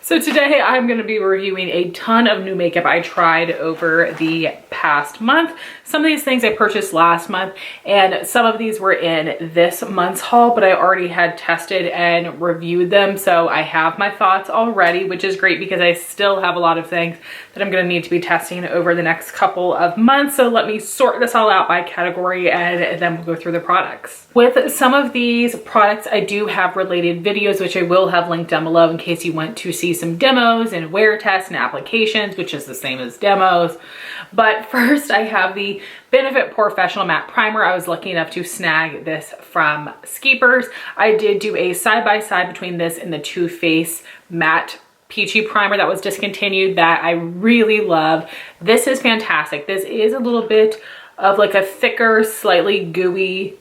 So today I'm going to be reviewing a ton of new makeup I tried over the past month. Some of these things I purchased last month and some of these were in this month's haul, but I already had tested and reviewed them. So I have my thoughts already, which is great because I still have a lot of things that I'm going to need to be testing over the next couple of months. So let me sort this all out by category and then we'll go through the products. With some of these products, I do have related videos, which I will have linked down below in case you want to see some demos and wear tests and applications, which is the same as demos. But first I have the Benefit Professional Matte Primer. I was lucky enough to snag this from Skeepers. I did do a side-by-side between this and the Too Faced Matte Peachy Primer that was discontinued that I really love. This is fantastic. This is a little bit of like a thicker, slightly gooey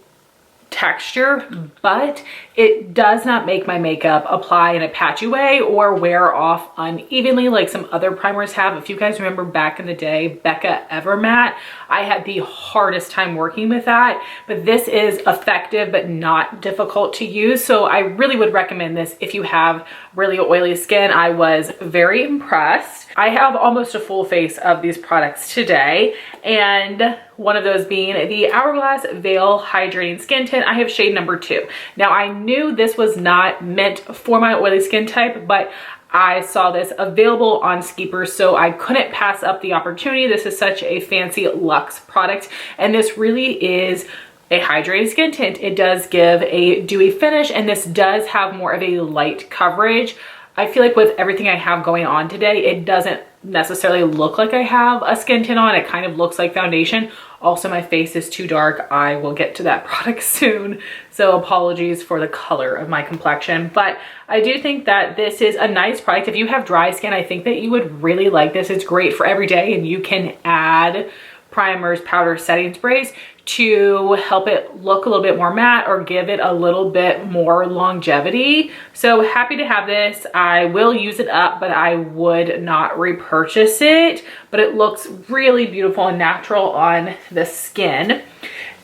texture, but it does not make my makeup apply in a patchy way or wear off unevenly like some other primers have. If you guys remember back in the day, Becca Evermatte, I had the hardest time working with that, but this is effective but not difficult to use. So I really would recommend this if you have really oily skin. I was very impressed. I have almost a full face of these products today, and one of those being the Hourglass Veil Hydrating Skin Tint. I have shade number 2. Now I knew this was not meant for my oily skin type, but I saw this available on Skeepers, so I couldn't pass up the opportunity. This is such a fancy luxe product, and this really is a hydrated skin tint. It does give a dewy finish, and this does have more of a light coverage. I feel like with everything I have going on today, it doesn't necessarily look like I have a skin tint on. It kind of looks like foundation. Also, my face is too dark. I will get to that product soon, so apologies for the color of my complexion. But I do think that this is a nice product. If you have dry skin, I think that you would really like this. It's great for every day, and you can add primers, powders, setting sprays to help it look a little bit more matte or give it a little bit more longevity. So happy to have this. I will use it up, but I would not repurchase it, but it looks really beautiful and natural on the skin.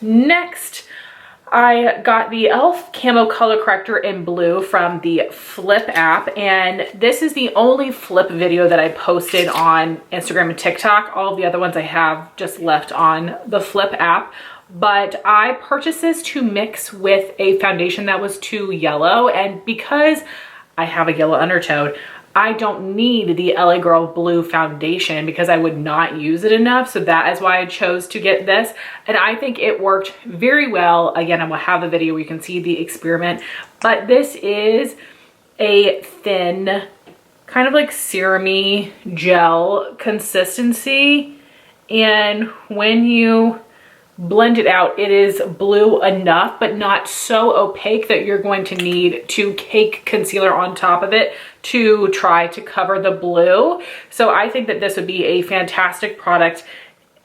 Next, I got the e.l.f. Camo Color Corrector in blue from the Flip app, and this is the only Flip video that I posted on Instagram and TikTok. All of the other ones I have just left on the Flip app, but I purchased this to mix with a foundation that was too yellow, and because I have a yellow undertone, I don't need the LA Girl Blue foundation because I would not use it enough. So that is why I chose to get this. And I think it worked very well. Again, I will have the video where you can see the experiment. But this is a thin, kind of like serum-y gel consistency. And when you blend it out, it is blue enough, but not so opaque that you're going to need to cake concealer on top of it to try to cover the blue. So I think that this would be a fantastic product.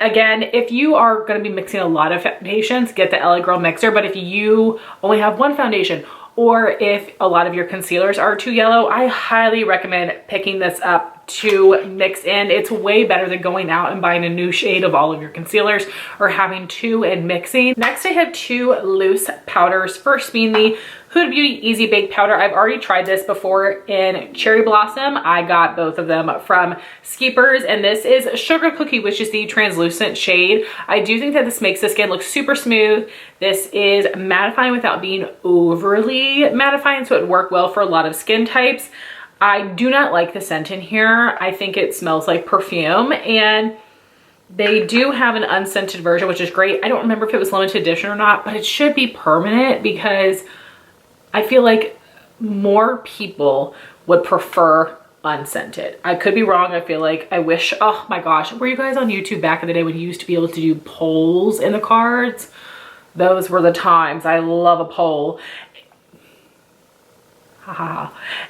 Again, if you are going to be mixing a lot of foundations, get the LA Girl mixer. But if you only have one foundation, or if a lot of your concealers are too yellow, I highly recommend picking this up to mix in. It's way better than going out and buying a new shade of all of your concealers or having two and mixing. Next, I have two loose powders. First being the Huda Beauty Easy Bake Powder. I've already tried this before in Cherry Blossom. I got both of them from Skeepers, and this is Sugar Cookie, which is the translucent shade. I do think that this makes the skin look super smooth. This is mattifying without being overly mattifying, so it would work well for a lot of skin types. I do not like the scent in here. I think it smells like perfume, and they do have an unscented version, which is great. I don't remember if it was limited edition or not, but it should be permanent because I feel like more people would prefer unscented. I could be wrong. I feel like I wish, oh my gosh, were you guys on YouTube back in the day when you used to be able to do polls in the cards? Those were the times. I love a poll.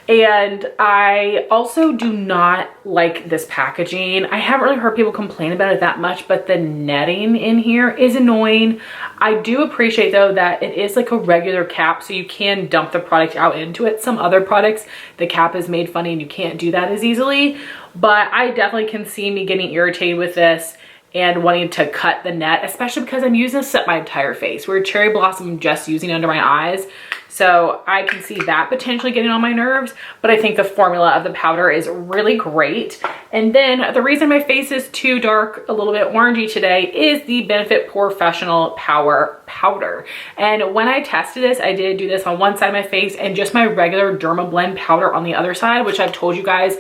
And I also do not like this packaging. I haven't really heard people complain about it that much, but the netting in here is annoying. I do appreciate though that it is like a regular cap, so you can dump the product out into it. Some other products, the cap is made funny and you can't do that as easily, but I definitely can see me getting irritated with this and wanting to cut the net, especially because I'm using this to set my entire face. Where Cherry Blossom I'm just using under my eyes, So I can see that potentially getting on my nerves, but I think the formula of the powder is really great. And then the reason my face is too dark, a little bit orangey today, is the Benefit Professional Power Powder. And when I tested this, I did do this on one side of my face and just my regular Derma Blend powder on the other side, which I've told you guys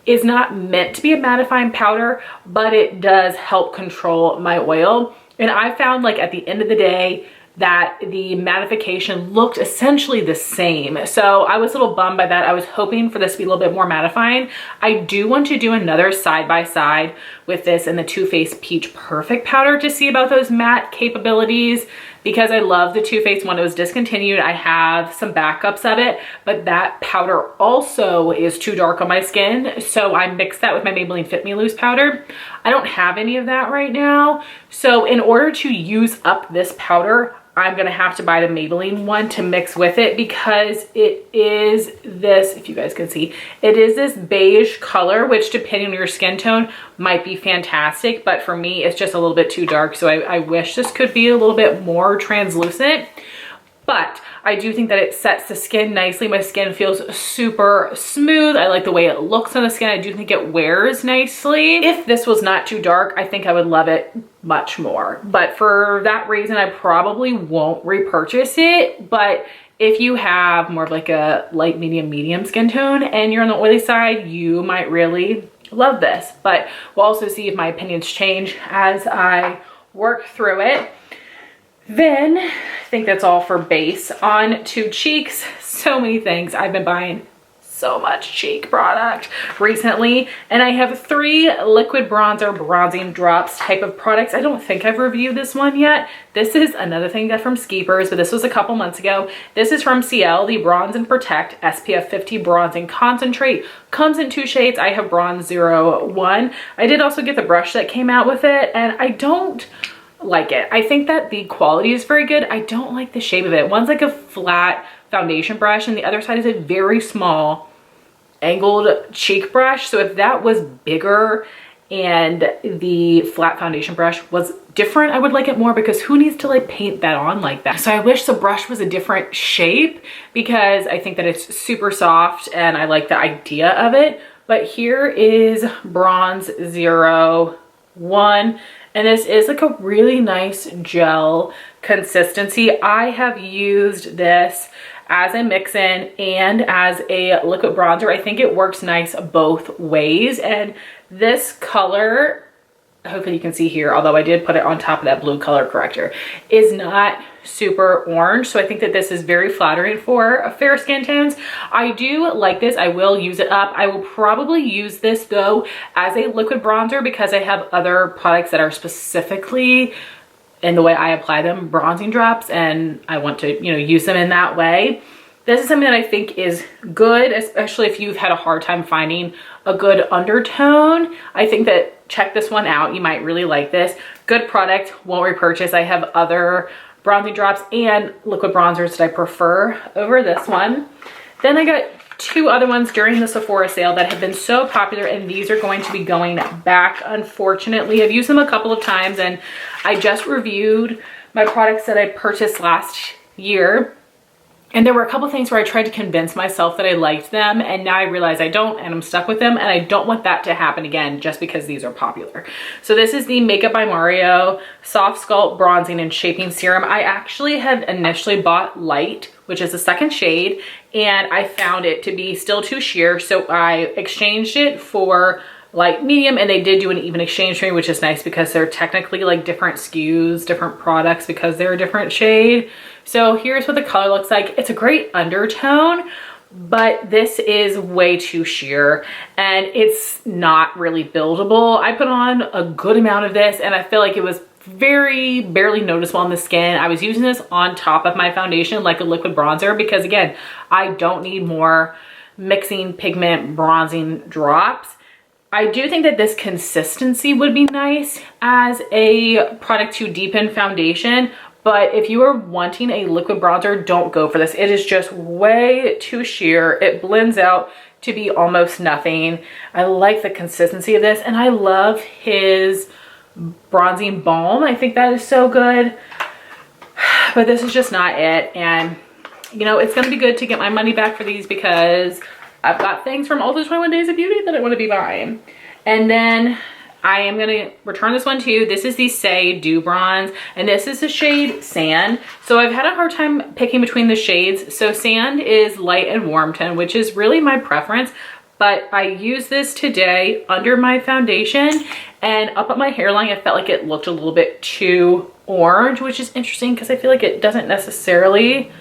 is not meant to be a mattifying powder, but it does help control my oil. And I found, like, at the end of the day that the mattification looked essentially the same. So I was a little bummed by that. I was hoping for this to be a little bit more mattifying. I do want to do another side-by-side with this and the Too Faced Peach Perfect powder to see about those matte capabilities, because I love the Too Faced one. It was discontinued. I have some backups of it, but that powder also is too dark on my skin. So I mixed that with my Maybelline Fit Me Loose powder. I don't have any of that right now. So in order to use up this powder, I'm gonna have to buy the Maybelline one to mix with it, because it is this, if you guys can see, it is this beige color, which depending on your skin tone might be fantastic, but for me it's just a little bit too dark. So I wish this could be a little bit more translucent, but I do think that it sets the skin nicely. My skin feels super smooth. I like the way it looks on the skin. I do think it wears nicely. If this was not too dark, I think I would love it much more. But for that reason, I probably won't repurchase it. But if you have more of like a light, medium skin tone and you're on the oily side, you might really love this. But we'll also see if my opinions change as I work through it. Then I think that's all for base. On to cheeks. So many things. I've been buying so much cheek product recently, and I have 3 liquid bronzer bronzing drops type of products. I don't think I've reviewed this one yet. This is another thing that from Skeepers, but this was a couple months ago. This is from CL, the Bronze and Protect SPF 50 Bronzing Concentrate. Comes in 2 shades. I have Bronze 01. I did also get the brush that came out with it, and I don't like it. I think that the quality is very good. I don't like the shape of it. One's like a flat foundation brush and the other side is a very small angled cheek brush. So if that was bigger and the flat foundation brush was different, I would like it more, because who needs to like paint that on like that? So I wish the brush was a different shape, because I think that it's super soft and I like the idea of it. But here is Bronze 01. And this is like a really nice gel consistency. I have used this as a mix-in and as a liquid bronzer. I think it works nice both ways. And this color, hopefully you can see here, although I did put it on top of that blue color corrector, is not super orange. So I think that this is very flattering for fair skin tones. I do like this. I will use it up. I will probably use this though as a liquid bronzer, because I have other products that are specifically, in the way I apply them, bronzing drops, and I want to, you know, use them in that way. This is something that I think is good, especially if you've had a hard time finding a good undertone. I think that check this one out. You might really like this. Good product, won't repurchase. I have other bronzing drops and liquid bronzers that I prefer over this one. Then I got 2 other ones during the Sephora sale that have been so popular, and these are going to be going back, unfortunately. I've used them a couple of times, and I just reviewed my products that I purchased last year. And there were a couple things where I tried to convince myself that I liked them, and now I realize I don't, and I'm stuck with them, and I don't want that to happen again just because these are popular. So this is the Makeup by Mario Soft Sculpt Bronzing and Shaping Serum. I actually had initially bought Light, which is the 2nd shade, and I found it to be still too sheer, so I exchanged it for Light Medium, and they did do an even exchange for me, which is nice because they're technically like different SKUs, different products, because they're a different shade. So here's what the color looks like. It's a great undertone, but this is way too sheer and it's not really buildable. I put on a good amount of this and I feel like it was very barely noticeable on the skin. I was using this on top of my foundation like a liquid bronzer, because again, I don't need more mixing pigment bronzing drops. I do think that this consistency would be nice as a product to deepen foundation, but if you are wanting a liquid bronzer, don't go for this. It is just way too sheer. It blends out to be almost nothing. I like the consistency of this, and I love his bronzing balm. I think that is so good, but this is just not it. And you know, it's gonna be good to get my money back for these because I've got things from all the 21 Days of Beauty that I want to be buying. And then I am gonna return this one too. This is the Say Dew Bronze, and this is the shade Sand. So I've had a hard time picking between the shades. So Sand is light and warm tone, which is really my preference, but I used this today under my foundation, and up at my hairline, I felt like it looked a little bit too orange, which is interesting because I feel like it doesn't necessarily,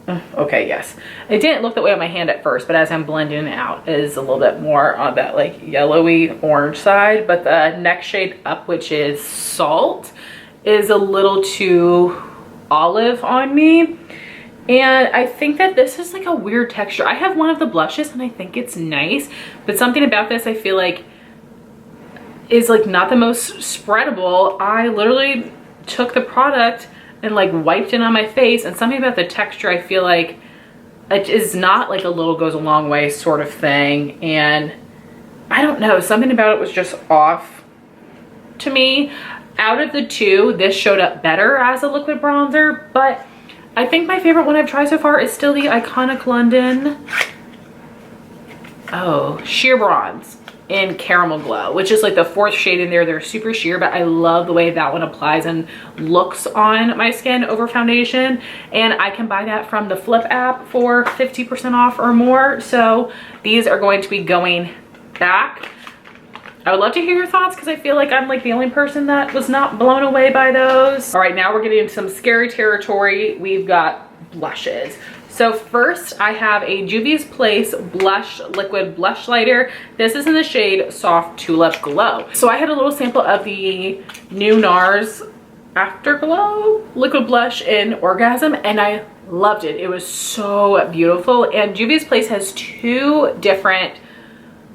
okay, yes. It didn't look that way on my hand at first, but as I'm blending it out, it is a little bit more on that like yellowy orange side. But the next shade up, which is Salt, is a little too olive on me. And I think that this is like a weird texture. I have one of the blushes and I think it's nice, but something about this I feel like is like not the most spreadable. I literally took the product and like wiped it on my face, and something about the texture I feel like it is not like a little goes a long way sort of thing. And I don't know, something about it was just off to me. Out of the two, this showed up better as a liquid bronzer, but I think my favorite one I've tried so far is still the Iconic London Sheer Bronze in Caramel Glow, which is like the fourth shade in there. They're super sheer, but I love the way that one applies and looks on my skin over foundation. And I can buy that from the Flip app for 50% off or more. So these are going to be going back. I would love to hear your thoughts because I feel like I'm like the only person that was not blown away by those. All right, now we're getting into some scary territory. We've got blushes. So first I have a Juvia's Place Blush Liquid Blush Lighter. This is in the shade Soft Tulip Glow. So I had a little sample of the new NARS Afterglow Liquid Blush in Orgasm, and I loved it. It was so beautiful. And Juvia's Place has two different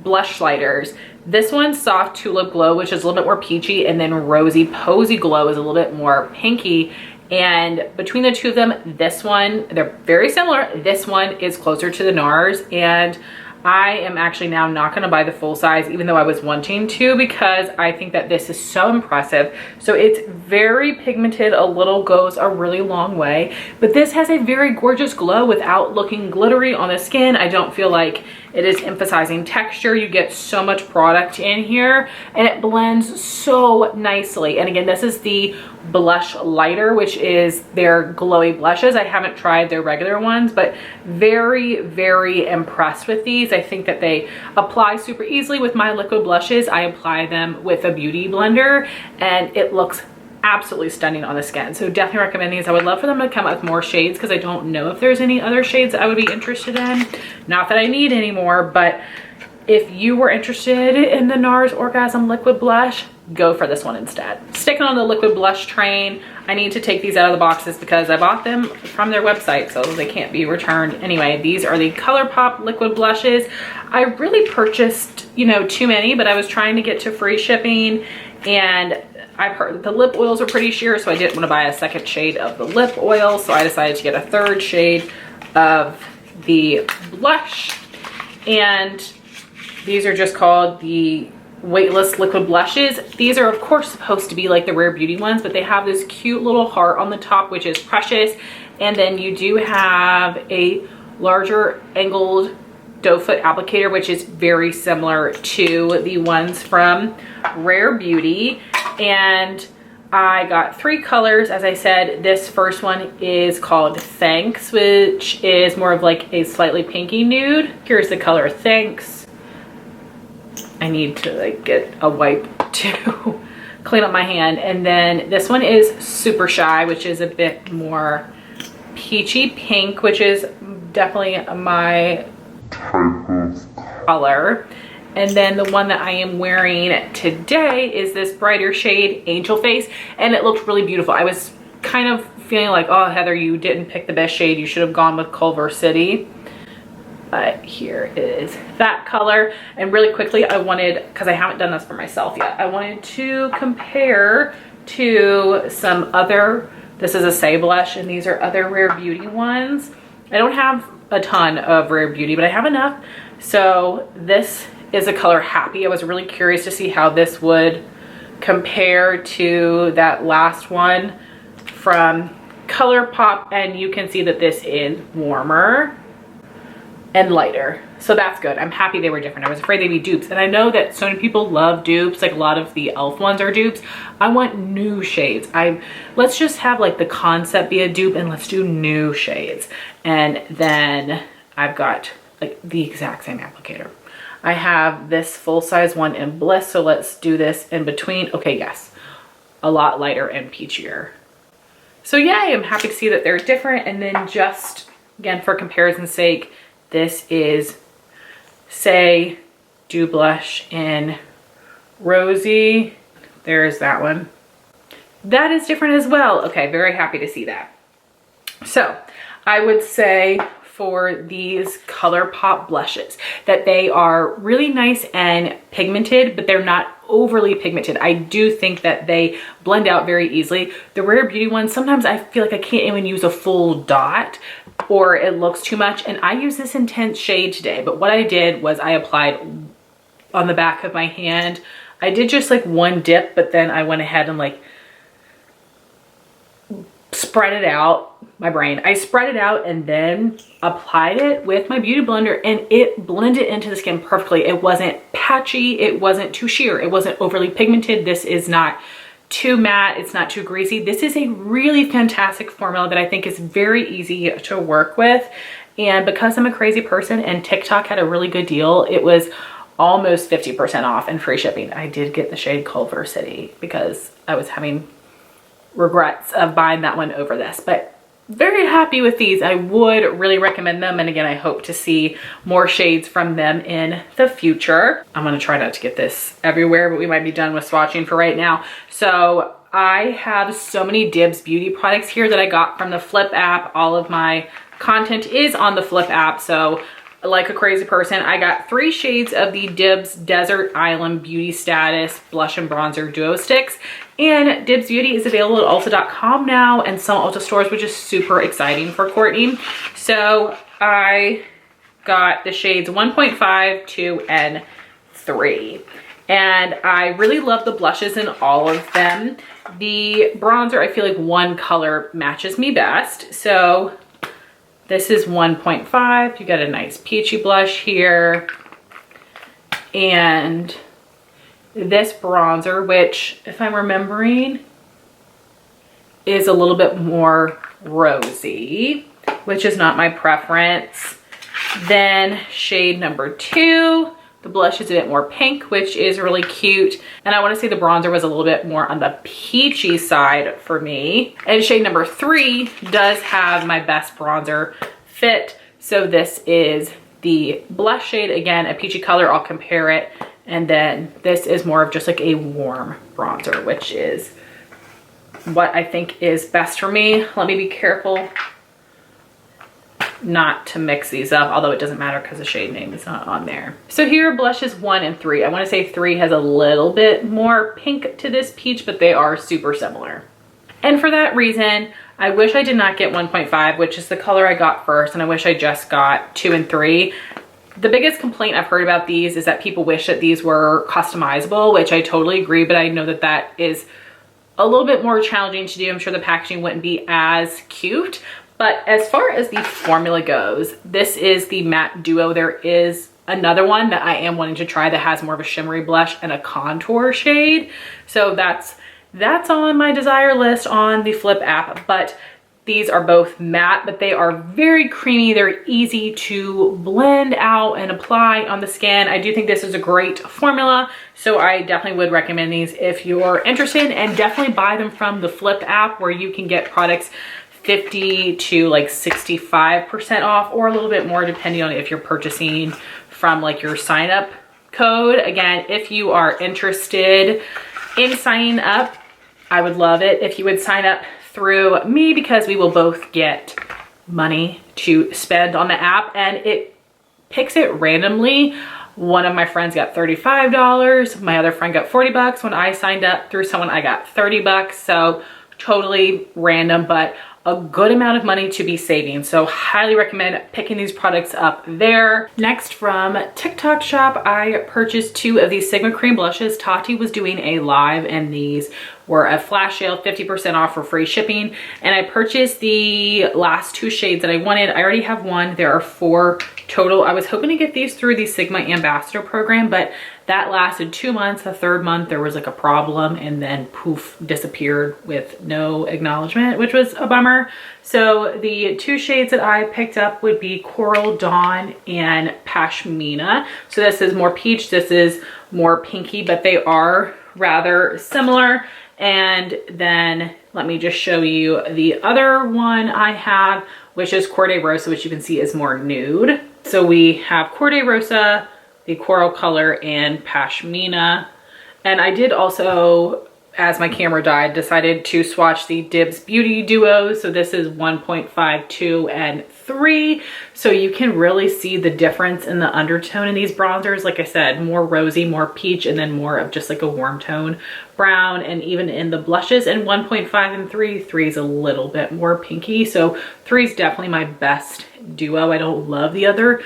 blush lighters. This one's Soft Tulip Glow, which is a little bit more peachy, and then Rosy Posy Glow is a little bit more pinky. And between the two of them, this one, they're very similar. This one is closer to the NARS, and I am actually now not going to buy the full size, even though I was wanting to, because I think that this is so impressive. So it's very pigmented, a little goes a really long way, but this has a very gorgeous glow without looking glittery on the skin. I don't feel like it is emphasizing texture. You get so much product in here, and it blends so nicely. And again, this is the blush lighter, which is their glowy blushes. I haven't tried their regular ones, but very, very impressed with these. I think that they apply super easily. With my liquid blushes, I apply them with a beauty blender, and it looks absolutely stunning on the skin. So definitely recommend these. I would love for them to come out with more shades because I don't know if there's any other shades I would be interested in. Not that I need any more, but if you were interested in the NARS Orgasm Liquid Blush, go for this one instead. Sticking on the liquid blush train, I need to take these out of the boxes because I bought them from their website, so they can't be returned. Anyway, these are the ColourPop liquid blushes. I really purchased, you know, too many, but I was trying to get to free shipping, and I've heard the lip oils are pretty sheer, so I didn't want to buy a second shade of the lip oil, so I decided to get a third shade of the blush. And these are just called the Weightless Liquid Blushes. These are of course supposed to be like the Rare Beauty ones, but they have this cute little heart on the top, which is precious. And then you do have a larger angled doe foot applicator, which is very similar to the ones from Rare Beauty. And I got three colors. As I said, this first one is called Thanks, which is more of like a slightly pinky nude. Here's the color Thanks. I need to like get a wipe to clean up my hand. And then this one is Super Shy, which is a bit more peachy pink, which is definitely my type of color. And then the one that I am wearing today is this brighter shade, Angel Face, and it looked really beautiful. I was kind of feeling like, oh, Heather, you didn't pick the best shade. You should have gone with Culver City. But here is that color. And really quickly, I wanted, because I haven't done this for myself yet, I wanted to compare to some other, this is a Say blush, and these are other Rare Beauty ones. I don't have a ton of Rare Beauty, but I have enough. So this is a color Happy. I was really curious to see how this would compare to that last one from color pop, and you can see that this is warmer and lighter. So that's good. I'm happy they were different. I was afraid they'd be dupes. And I know that so many people love dupes, like a lot of the e.l.f. ones are dupes. I want new shades. Let's just have like the concept be a dupe and let's do new shades. And then I've got like the exact same applicator. I have this full-size one in Bliss, so let's do this in between. Okay, yes, a lot lighter and peachier. So yay, I'm happy to see that they're different. And then just, again, for comparison's sake, this is Say Dew Blush in Rosy. There's that one. That is different as well. Okay, very happy to see that. So I would say for these ColourPop blushes that they are really nice and pigmented, but they're not overly pigmented. I do think that they blend out very easily. The Rare Beauty ones, sometimes I feel like I can't even use a full dot or it looks too much. And I use this intense shade today, but what I did was I applied on the back of my hand. I did just like one dip, but then I went ahead and like spread it out. I spread it out and then applied it with my beauty blender, and it blended into the skin perfectly. It wasn't patchy, it wasn't too sheer, it wasn't overly pigmented. This is not too matte, it's not too greasy. This is a really fantastic formula that I think is very easy to work with. And because I'm a crazy person and TikTok had a really good deal, it was almost 50% off and free shipping. I did get the shade Culver City because I was having regrets of buying that one over this, but very happy with these. I would really recommend them. And again, I hope to see more shades from them in the future. I'm gonna try not to get this everywhere, but we might be done with swatching for right now. So I have so many Dibs beauty products here that I got from the Flip app. All of my content is on the Flip app. So like a crazy person, I got 3 shades of the Dibs Desert Island Beauty Status Blush and Bronzer Duo Sticks. And Dibs Beauty is available at Ulta.com now and some Ulta stores, which is super exciting for Courtney. So I got the shades 1.5, 2, and 3. And I really love the blushes in all of them. The bronzer, I feel like one color matches me best. So this is 1.5. You got a nice peachy blush here. And this bronzer, which if I'm remembering is a little bit more rosy, which is not my preference. Then shade number 2, the blush is a bit more pink, which is really cute. And I want to say the bronzer was a little bit more on the peachy side for me. And shade number 3 does have my best bronzer fit. So this is the blush shade, again, a peachy color. I'll compare it. And then this is more of just like a warm bronzer, which is what I think is best for me. Let me be careful not to mix these up, although it doesn't matter because the shade name is not on there. So here are blushes 1 and 3. I want to say 3 has a little bit more pink to this peach, but they are super similar. And for that reason, I wish I did not get 1.5, which is the color I got first, and I wish I just got 2 and 3. The biggest complaint I've heard about these is that people wish that these were customizable, which I totally agree, but I know that that is a little bit more challenging to do. I'm sure the packaging wouldn't be as cute. But as far as the formula goes, this is the matte duo. There is another one that I am wanting to try that has more of a shimmery blush and a contour shade. So that's on my desire list on the Flip app. But these are both matte, but they are very creamy. They're easy to blend out and apply on the skin. I do think this is a great formula. So I definitely would recommend these if you're interested, and definitely buy them from the Flip app where you can get products 50 to like 65% off, or a little bit more depending on if you're purchasing from like your sign up code. Again, if you are interested in signing up, I would love it if you would sign up through me, because we will both get money to spend on the app, and it picks it randomly. One of my friends got $35. My other friend got 40 bucks. When I signed up through someone, I got 30 bucks. So totally random, but a good amount of money to be saving. So highly recommend picking these products up there. Next, from TikTok shop, I purchased 2 of these Sigma Cream blushes. Tati was doing a live and these were a flash sale, 50% off for free shipping. And I purchased the last 2 shades that I wanted. I already have one. There are 4 total. I was hoping to get these through the Sigma Ambassador program, but that lasted 2 months. The 3rd month there was like a problem, and then poof, disappeared with no acknowledgement, which was a bummer. So the 2 shades that I picked up would be Coral Dawn and Pashmina. So this is more peach, this is more pinky, but they are rather similar. And then let me just show you the other one I have, which is Corday Rosa, which you can see is more nude. So we have Corday Rosa, the coral color, and Pashmina. And I did also, as my camera died, decided to swatch the Dibs Beauty Duo. So this is 1.5, 2, and 3. So you can really see the difference in the undertone in these bronzers. Like I said, more rosy, more peach, and then more of just like a warm tone brown. And even in the blushes in 1.5 and 3, 3 is a little bit more pinky. So 3 is definitely my best duo. I don't love the other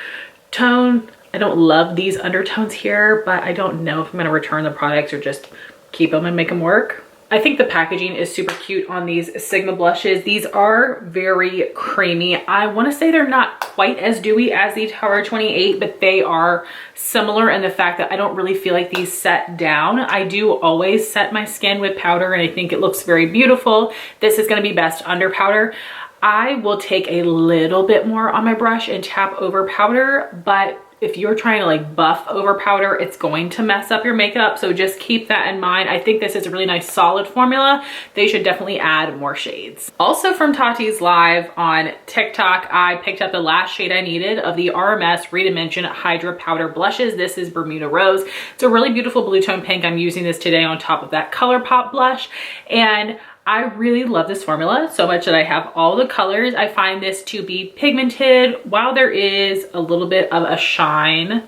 tone. I don't love these undertones here, but I don't know if I'm going to return the products or just keep them and make them work. I think the packaging is super cute on these Sigma blushes. These are very creamy. I want to say they're not quite as dewy as the Tower 28, but they are similar in the fact that I don't really feel like these set down. I do always set my skin with powder, and I think it looks very beautiful. This is going to be best under powder. I will take a little bit more on my brush and tap over powder, but if you're trying to like buff over powder, it's going to mess up your makeup. So just keep that in mind. I think this is a really nice solid formula. They should definitely add more shades. Also from Tati's Live on TikTok, I picked up the last shade I needed of the RMS Redimension Hydra Powder Blushes. This is Bermuda Rose. It's a really beautiful blue tone pink. I'm using this today on top of that ColourPop blush. And I really love this formula so much that I have all the colors. I find this to be pigmented. While there is a little bit of a shine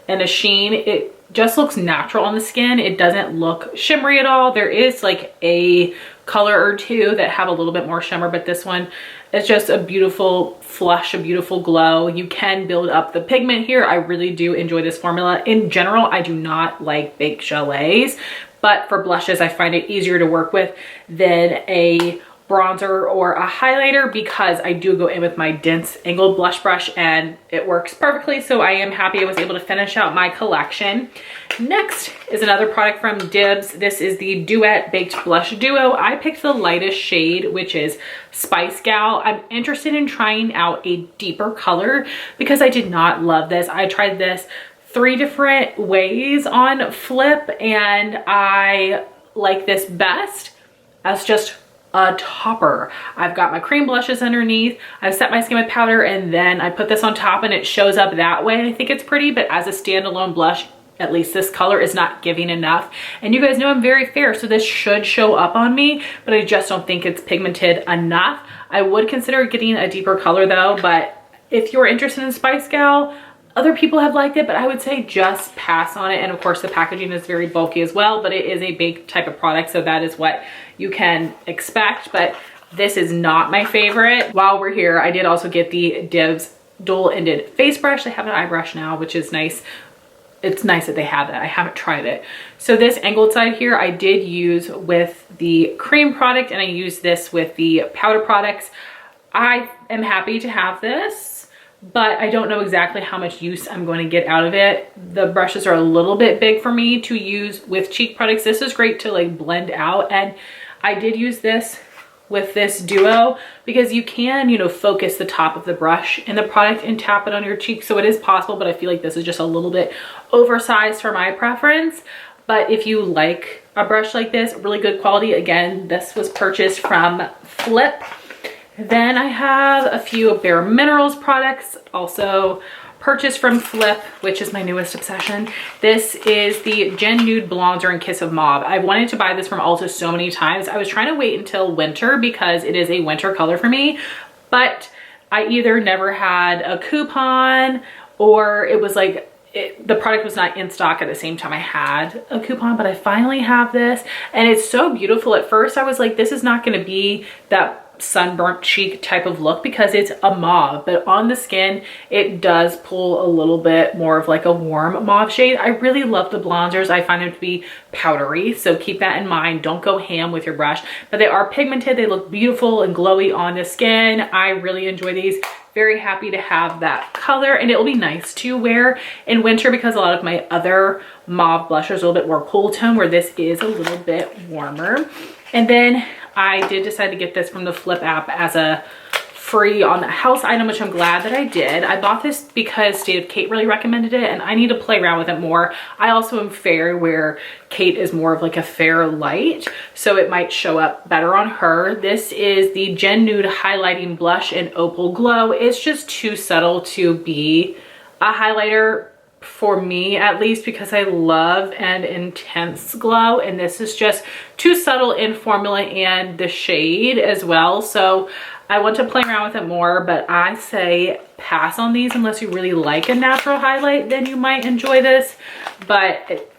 and a sheen, it just looks natural on the skin. It doesn't look shimmery at all. There is like a color or two that have a little bit more shimmer, but this one is just a beautiful flush, a beautiful glow. You can build up the pigment here. I really do enjoy this formula. In general, I do not like baked chalets, but for blushes, I find it easier to work with than a bronzer or a highlighter because I do go in with my dense angled blush brush and it works perfectly. So I am happy I was able to finish out my collection. Next is another product from Dibs. This is the Duet Baked Blush Duo. I picked the lightest shade, which is Spice Gal. I'm interested in trying out a deeper color because I did not love this. I tried this 3 different ways on Flip, and I like this best as just a topper. I've got my cream blushes underneath. I've set my skin with powder, and then I put this on top and it shows up that way. I think it's pretty, but as a standalone blush, at least this color is not giving enough. And you guys know I'm very fair, so this should show up on me, but I just don't think it's pigmented enough. I would consider getting a deeper color though, but if you're interested in Spice Gal, other people have liked it, but I would say just pass on it. And of course the packaging is very bulky as well, but it is a baked type of product, so that is what you can expect. But this is not my favorite. While we're here, I did also get the Dibs dual-ended face brush. They have an eye brush now, which is nice. It's nice that they have that. I haven't tried it. So this angled side here, I did use with the cream product, and I used this with the powder products. I am happy to have this, but I don't know exactly how much use I'm going to get out of it. The brushes are a little bit big for me to use with cheek products. This is great to like blend out, and I did use this with this duo because you can, you know, focus the top of the brush in the product and tap it on your cheek. So it is possible, but I feel like this is just a little bit oversized for my preference. But if you like a brush like this, really good quality. Again, this was purchased from Flip. Then I have a few Bare Minerals products, also purchased from Flip, which is my newest obsession. This is the Gen Nude Bronzer and Kiss of Mauve. I wanted to buy this from Ulta so many times. I was trying to wait until winter because it is a winter color for me, but I either never had a coupon or it was like the product was not in stock at the same time I had a coupon. But I finally have this, and it's so beautiful. At first I was like, this is not going to be that sunburnt cheek type of look because it's a mauve, but on the skin it does pull a little bit more of like a warm mauve shade. I really love the bronzers. I find them to be powdery, so keep that in mind. Don't go ham with your brush, but they are pigmented. They look beautiful and glowy on the skin. I really enjoy these. Very happy to have that color, and it will be nice to wear in winter because a lot of my other mauve blushers are a little bit more cool tone, where this is a little bit warmer. And then I did decide to get this from the Flip app as a free on the house item, which I'm glad that I did. I bought this because State of Kate really recommended it, and I need to play around with it more. I also am fair, where Kate is more of like a fair light, so it might show up better on her. This is the Gen Nude Highlighting Blush in Opal Glow. It's just too subtle to be a highlighter for me, at least, because I love an intense glow, and this is just too subtle in formula and the shade as well. So I want to play around with it more, but I say pass on these unless you really like a natural highlight. Then you might enjoy this, but it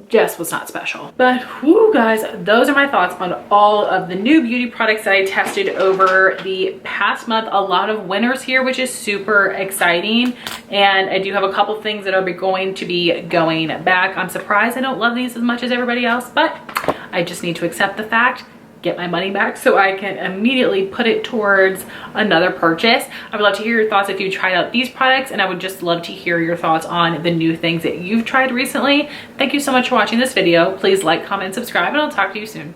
just was not special. But whoo, guys, those are my thoughts on all of the new beauty products that I tested over the past month. A lot of winners here, which is super exciting, and I do have a couple things that are going to be going back. I'm surprised I don't love these as much as everybody else, but I just need to accept the fact, get my money back so I can immediately put it towards another purchase. I would love to hear your thoughts if you tried out these products, and I would just love to hear your thoughts on the new things that you've tried recently. Thank you so much for watching this video. Please like, comment, subscribe, and I'll talk to you soon.